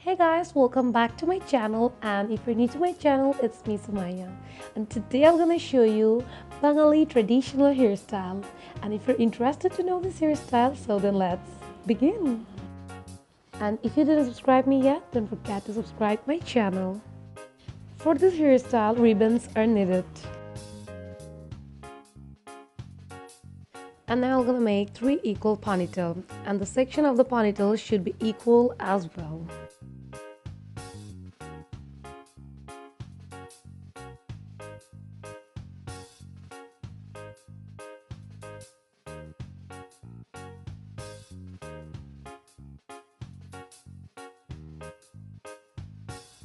Hey guys, welcome back to my channel, and if you're new to my channel, it's me Sumaya, and today I'm gonna show you Bengali traditional hairstyle. And if you're interested to know this hairstyle, so then let's begin. And if you didn't subscribe me yet, don't forget to subscribe my channel. For this hairstyle, ribbons are needed. And now I'm gonna make 3 equal ponytails, and the section of the ponytail should be equal as well.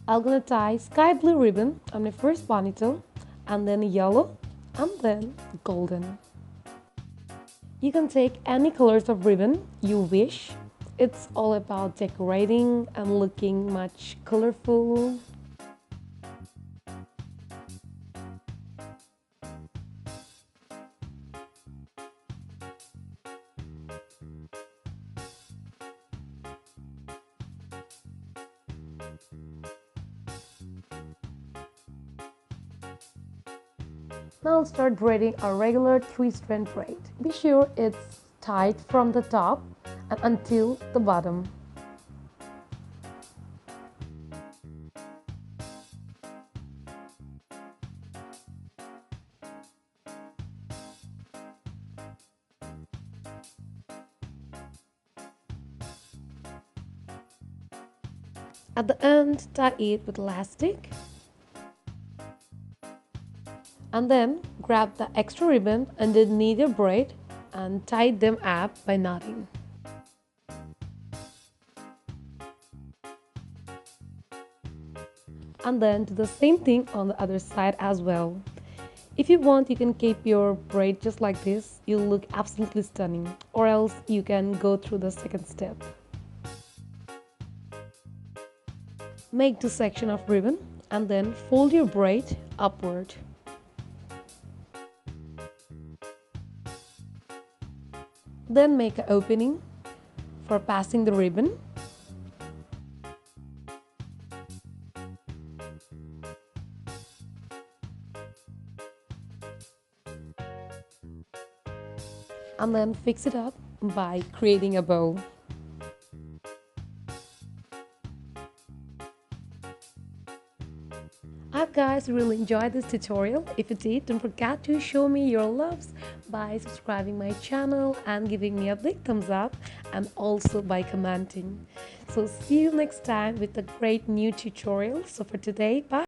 I'm gonna tie sky blue ribbon on my first ponytail, and then yellow, and then golden. You can take any colors of ribbon you wish. It's all about decorating and looking much colorful. Now I'll start braiding a regular 3-strand braid. Be sure it's tight from the top and until the bottom. At the end, tie it with elastic. And then grab the extra ribbon underneath your braid and tie them up by knotting. And then do the same thing on the other side as well. If you want, you can keep your braid just like this. You'll look absolutely stunning. Or else you can go through the second step. Make the section of ribbon and then fold your braid upward. Then make an opening for passing the ribbon. And then fix it up by creating a bow. I hope guys really enjoyed this tutorial. If you did, don't forget to show me your loves by subscribing my channel and giving me a big thumbs up, and also by commenting. So see you next time with a great new tutorial. So for today, bye.